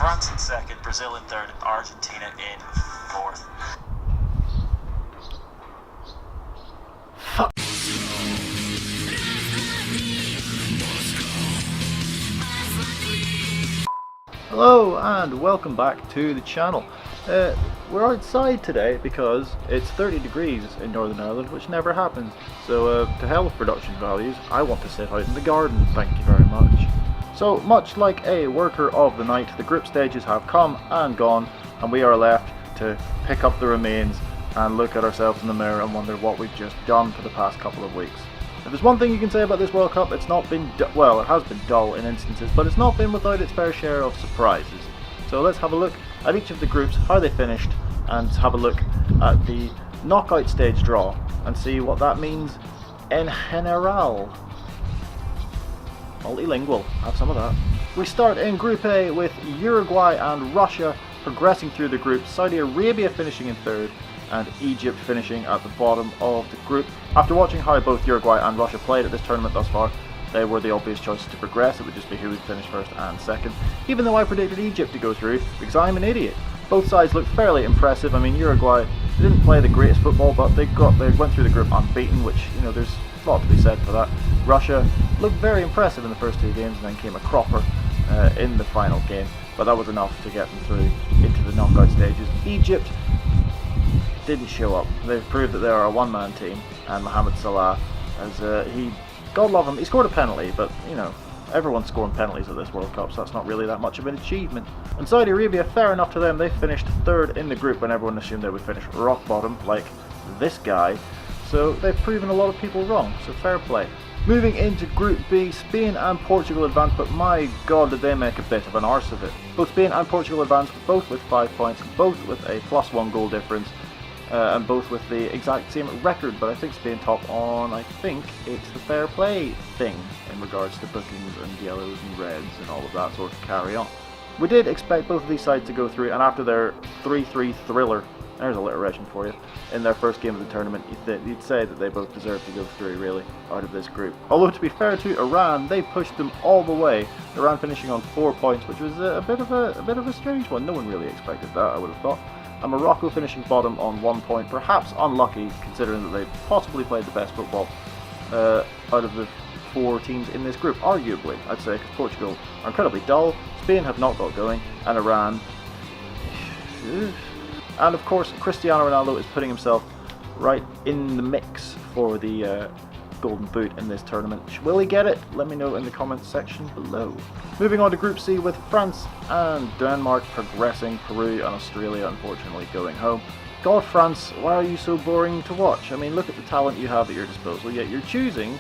France in second, Brazil in third, and Argentina in fourth. Hello and welcome back to the channel. We're outside today because it's 30 degrees in Northern Ireland, which never happens. So to hell with production values, I want to sit out in the garden, thank you very much. So much like a worker of the night, the group stages have come and gone, and we are left to pick up the remains and look at ourselves in the mirror and wonder what we've just done for the past couple of weeks. If there's one thing you can say about this World Cup, it's not been, well, it has been dull in instances, but it's not been without its fair share of surprises. So let's have a look at each of the groups, how they finished, and have a look at the knockout stage draw and see what that means in general. Multilingual, have some of that. We start in Group A with Uruguay and Russia progressing through the group, Saudi Arabia finishing in third, and Egypt finishing at the bottom of the group. After watching how both Uruguay and Russia played at this tournament thus far, they were the obvious choices to progress. It would just be who would finish first and second, even though I predicted Egypt to go through because I'm an idiot. Both sides looked fairly impressive. I mean, Uruguay didn't play the greatest football, but they went through the group unbeaten, which, you know, there's a lot to be said for that. Russia looked very impressive in the first two games and then came a cropper in the final game, but that was enough to get them through into the knockout stages. Egypt didn't show up. They've proved that they are a one-man team, and Mohamed Salah, as God love him, he scored a penalty, but you know, everyone's scoring penalties at this World Cup, so that's not really that much of an achievement. And Saudi Arabia, fair enough to them, they finished third in the group when everyone assumed they would finish rock bottom, like this guy. So they've proven a lot of people wrong, so fair play. Moving into Group B, Spain and Portugal advanced, but my god did they make a bit of an arse of it. Both Spain and Portugal advanced, both with 5 points, both with a +1 goal difference, and both with the exact same record, but I think Spain top on, I think it's the fair play thing in regards to bookings and yellows and reds and all of that sort of carry on. We did expect both of these sides to go through, and after their 3-3 thriller, there's alliteration for you, in their first game of the tournament, you'd say that they both deserve to go through, really, out of this group. Although, to be fair to Iran, they pushed them all the way, Iran finishing on 4 points, which was a bit of a strange one. No one really expected that, I would have thought. And Morocco finishing bottom on 1 point, perhaps unlucky considering that they possibly played the best football out of the 4 teams in this group, arguably, I'd say, because Portugal are incredibly dull, Spain have not got going, and Iran... And of course, Cristiano Ronaldo is putting himself right in the mix for the Golden Boot in this tournament. Will he get it? Let me know in the comments section below. Moving on to Group C with France and Denmark progressing, Peru and Australia unfortunately going home. God, France, why are you so boring to watch? I mean, look at the talent you have at your disposal, yet you're choosing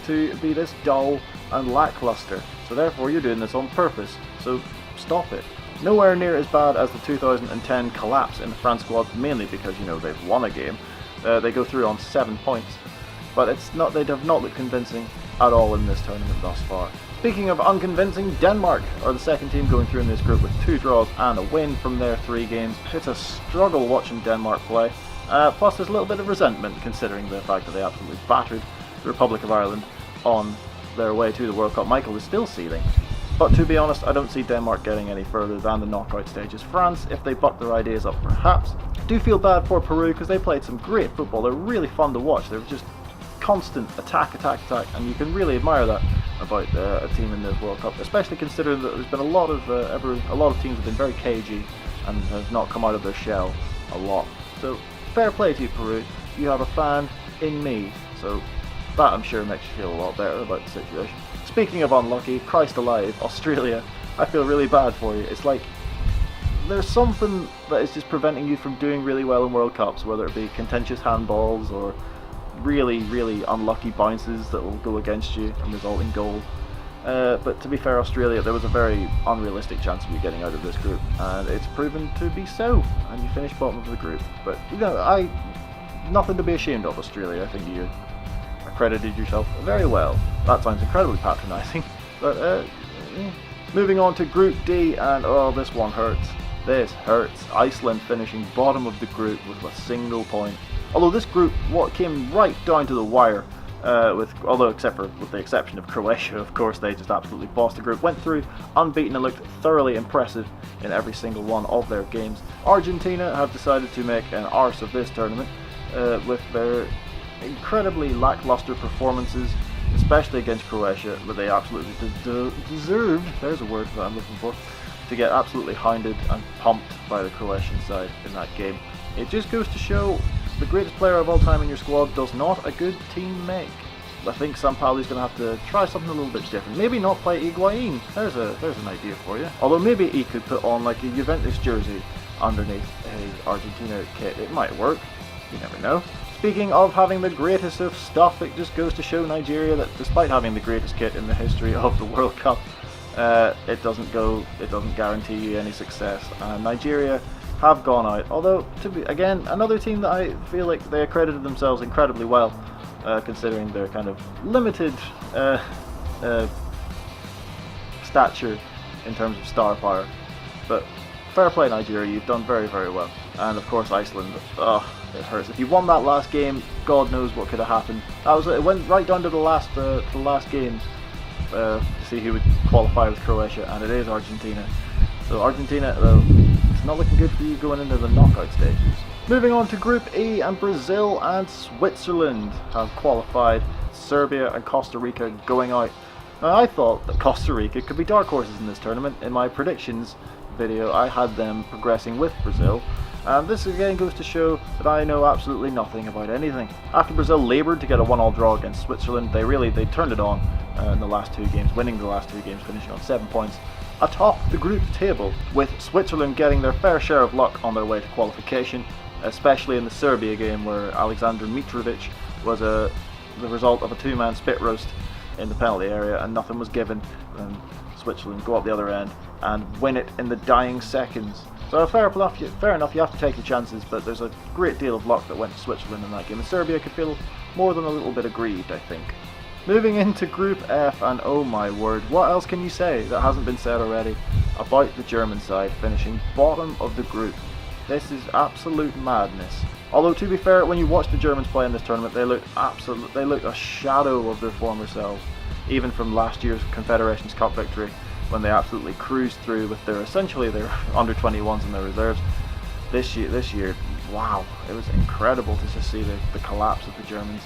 to be this dull and lackluster. So therefore you're doing this on purpose, so stop it. Nowhere near as bad as the 2010 collapse in the France squad, mainly because, you know, they've won a game. They go through on 7 points. But they have not looked convincing at all in this tournament thus far. Speaking of unconvincing, Denmark are the second team going through in this group with 2 draws and a win from their 3 games. It's a struggle watching Denmark play. Plus there's a little bit of resentment considering the fact that they absolutely battered the Republic of Ireland on their way to the World Cup. Michael is still seething. But to be honest, I don't see Denmark getting any further than the knockout stages. France, if they buck their ideas up perhaps. Do feel bad for Peru because they played some great football. They're really fun to watch. They're just constant attack, and you can really admire that about a team in the World Cup, especially considering that there's been a lot of teams have been very cagey and have not come out of their shell a lot. So fair play to you, Peru. You have a fan in me, so that I'm sure makes you feel a lot better about the situation. Speaking of unlucky, Christ alive, Australia, I feel really bad for you. It's like there's something that is just preventing you from doing really well in World Cups, whether it be contentious handballs or really, really unlucky bounces that will go against you and result in goal. But to be fair, Australia, there was a very unrealistic chance of you getting out of this group, and it's proven to be so, and you finished bottom of the group. But, you know, nothing to be ashamed of, Australia. I think you accredited yourself very well. That sounds incredibly patronising, but moving on to Group D, and oh, this one hurts. This hurts. Iceland finishing bottom of the group with a single point. Although this group came right down to the wire. Although with the exception of Croatia, of course, they just absolutely bossed the group, went through unbeaten and looked thoroughly impressive in every single one of their games. Argentina have decided to make an arse of this tournament with their incredibly lackluster performances, especially against Croatia, but they absolutely deserved, there's a word that I'm looking for, to get absolutely hounded and pumped by the Croatian side in that game. It just goes to show the greatest player of all time in your squad does not a good team make. I think Sampaoli's going to have to try something a little bit different. Maybe not play Higuain. There's an idea for you. Although maybe he could put on like a Juventus jersey underneath his Argentina kit. It might work. You never know. Speaking of having the greatest of stuff, it just goes to show Nigeria that despite having the greatest kit in the history of the World Cup, it doesn't guarantee you any success. Nigeria have gone out. Although, again, another team that I feel like they accredited themselves incredibly well, considering their kind of limited stature in terms of star power. But fair play, Nigeria, you've done very, very well. And of course, Iceland. It hurts. If you won that last game, God knows what could have happened. It went right down to the last games to see who would qualify with Croatia, and it is Argentina. So Argentina, though, it's not looking good for you going into the knockout stages. Moving on to Group E, and Brazil and Switzerland have qualified. Serbia and Costa Rica going out. Now, I thought that Costa Rica could be dark horses in this tournament. In my predictions video, I had them progressing with Brazil. And this again goes to show that I know absolutely nothing about anything. After Brazil laboured to get a 1-1 draw against Switzerland, they turned it on in the last two games, winning the last two games, finishing on 7 points atop the group table, with Switzerland getting their fair share of luck on their way to qualification, especially in the Serbia game where Aleksandar Mitrovic was the result of a two-man spit roast in the penalty area and nothing was given, and Switzerland go up the other end and win it in the dying seconds. So fair enough, you have to take your chances, but there's a great deal of luck that went to Switzerland in that game, and Serbia could feel more than a little bit aggrieved, I think. Moving into Group F, and oh my word, what else can you say that hasn't been said already about the German side finishing bottom of the group? This is absolute madness. Although to be fair, when you watch the Germans play in this tournament, they look a shadow of their former selves, even from last year's Confederations Cup victory, when they absolutely cruised through with their under 21s and their reserves. This year, wow, it was incredible to just see the collapse of the Germans.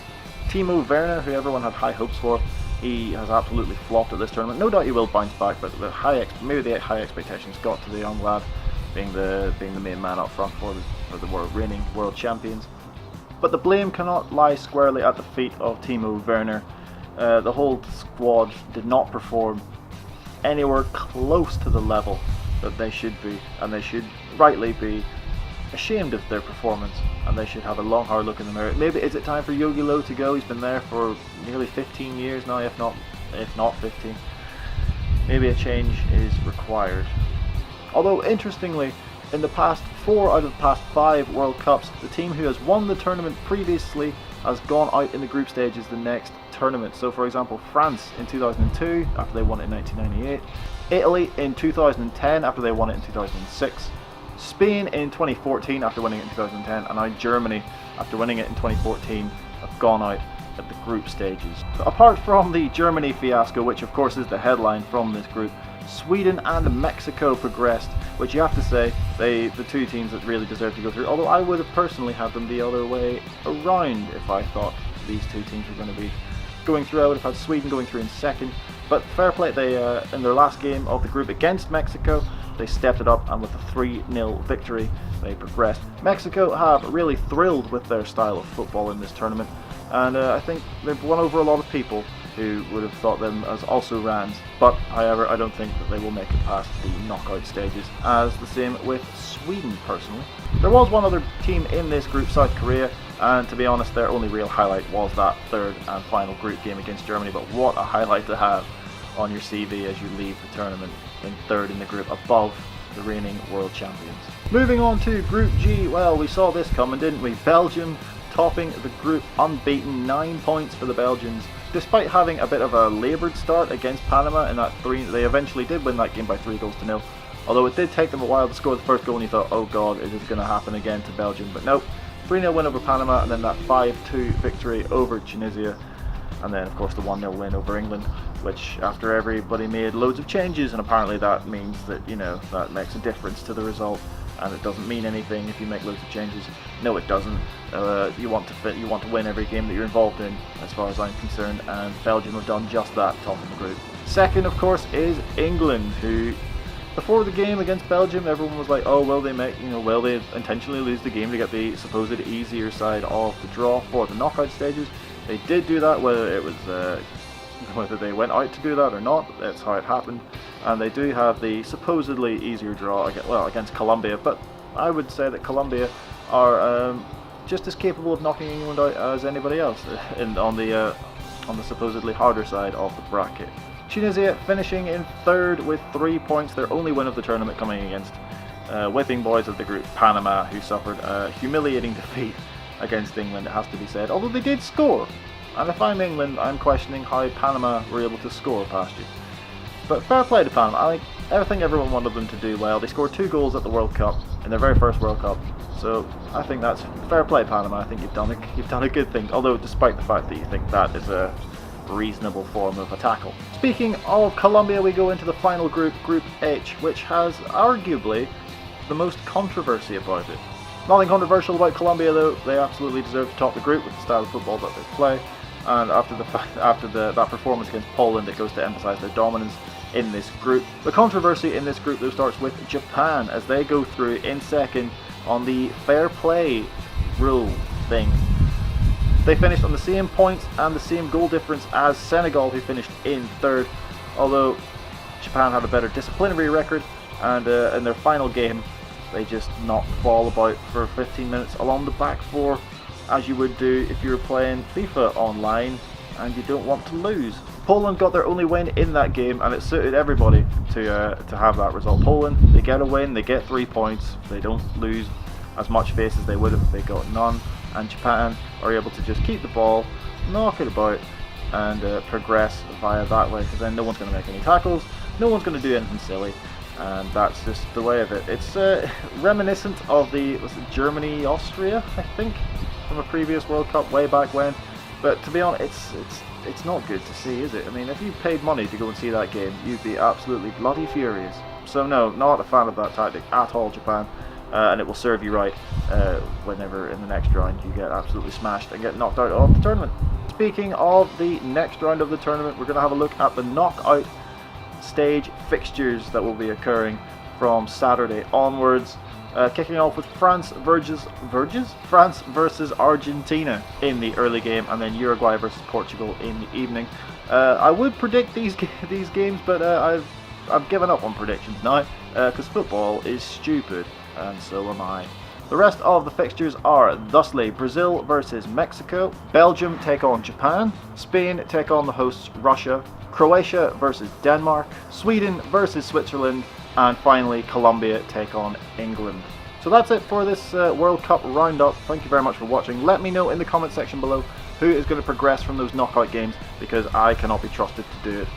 Timo Werner, who everyone had high hopes for, he has absolutely flopped at this tournament. No doubt he will bounce back, but maybe the high expectations got to the young lad, being the main man up front for the reigning world champions. But the blame cannot lie squarely at the feet of Timo Werner. The whole squad did not perform anywhere close to the level that they should be, and they should rightly be ashamed of their performance, and they should have a long hard look in the mirror. Maybe is it time for Jogi Löw to go? He's been there for nearly 15 years now, if not 15. Maybe a change is required. Although interestingly, in the past 4 out of the past 5 World Cups, the team who has won the tournament previously has gone out in the group stages the next tournament. So for example, France in 2002 after they won it in 1998, Italy in 2010 after they won it in 2006, Spain in 2014 after winning it in 2010, and now Germany after winning it in 2014 have gone out at the group stages. So apart from the Germany fiasco, which of course is the headline from this group, Sweden and Mexico progressed, which you have to say, the two teams that really deserve to go through, although I would have personally had them the other way around if I thought these two teams were going to be going through. I would have had Sweden going through in second, but fair play, they in their last game of the group against Mexico, they stepped it up, and with a 3-0 victory, they progressed. Mexico have really thrilled with their style of football in this tournament, and I think they've won over a lot of people who would have thought them as also rans, but however I don't think that they will make it past the knockout stages, as the same with Sweden personally. There was one other team in this group, South Korea, and to be honest their only real highlight was that third and final group game against Germany, but what a highlight to have on your CV as you leave the tournament in third in the group above the reigning world champions. Moving on to Group G, well, we saw this coming, didn't we? Belgium topping the group unbeaten, 9 points for the Belgians. Despite having a bit of a laboured start against Panama in that they eventually did win that game by 3-0, although it did take them a while to score the first goal and you thought, oh god, is this going to happen again to Belgium? But no, 3-0 win over Panama, and then that 5-2 victory over Tunisia. and then of course the 1-0 win over England, which after everybody made loads of changes, and apparently that means that, you know, that makes a difference to the result, and it doesn't mean anything if you make loads of changes. No, it doesn't. You want to win every game that you're involved in, as far as I'm concerned, and Belgium have done just that, top of the group. Second, of course, is England, who before the game against Belgium, everyone was like, oh, will they intentionally lose the game to get the supposed easier side of the draw for the knockout stages? They did do that, whether it was whether they went out to do that or not, that's how it happened. And they do have the supposedly easier draw against Colombia, but I would say that Colombia are just as capable of knocking England out as anybody else on the supposedly harder side of the bracket. Tunisia finishing in third with 3 points, their only win of the tournament, coming against whipping boys of the group Panama, who suffered a humiliating defeat against England, it has to be said, although they did score. And if I'm England, I'm questioning how Panama were able to score past you. But fair play to Panama. I think everyone wanted them to do well. They scored 2 goals at the World Cup, in their very first World Cup. So I think that's fair play, Panama. I think you've done a good thing. Although, despite the fact that you think that is a reasonable form of a tackle. Speaking of Colombia, we go into the final group, Group H, which has arguably the most controversy about it. Nothing controversial about Colombia, though. They absolutely deserve to top the group with the style of football that they play. And after that performance against Poland, it goes to emphasise their dominance in this group. The controversy in this group, though, starts with Japan, as they go through in second on the fair play rule thing. They finished on the same points and the same goal difference as Senegal, who finished in third, although Japan had a better disciplinary record, and in their final game they just knocked the ball about for 15 minutes along the back four, as you would do if you were playing FIFA online and you don't want to lose. Poland got their only win in that game, and it suited everybody to have that result. Poland, they get a win, they get 3 points, they don't lose as much face as they would have if they got none, and Japan are able to just keep the ball, knock it about, and progress via that way, because then no one's going to make any tackles, no one's going to do anything silly, and that's just the way of it. It's reminiscent of was it Germany-Austria, I think, from a previous World Cup way back when, but to be honest, it's not good to see, is it? I mean, if you paid money to go and see that game, you'd be absolutely bloody furious. So no, not a fan of that tactic at all, Japan. And it will serve you right whenever in the next round you get absolutely smashed and get knocked out of the tournament. Speaking of the next round of the tournament, we're going to have a look at the knockout stage fixtures that will be occurring from Saturday onwards. Kicking off with France versus Argentina in the early game, and then Uruguay versus Portugal in the evening. I would predict these games, but I've given up on predictions now because football is stupid. And so am I. The rest of the fixtures are thusly: Brazil versus Mexico, Belgium take on Japan, Spain take on the hosts Russia, Croatia versus Denmark, Sweden versus Switzerland, and finally Colombia take on England. So that's it for this World Cup roundup. Thank you very much for watching. Let me know in the comment section below who is going to progress from those knockout games, because I cannot be trusted to do it.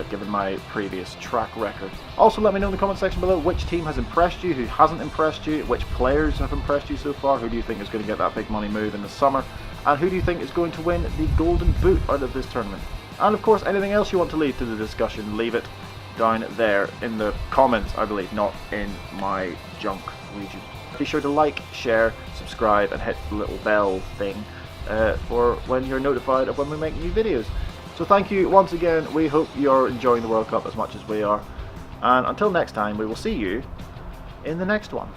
Given my previous track record. Also, let me know in the comment section below which team has impressed you, who hasn't impressed you, which players have impressed you so far, who do you think is going to get that big money move in the summer, and who do you think is going to win the Golden Boot out of this tournament. And of course, anything else you want to leave to the discussion, leave it down there in the comments, I believe, not in my junk region. Be sure to like, share, subscribe, and hit the little bell thing for when you're notified of when we make new videos. So thank you once again. We hope you're enjoying the World Cup as much as we are. And until next time, we will see you in the next one.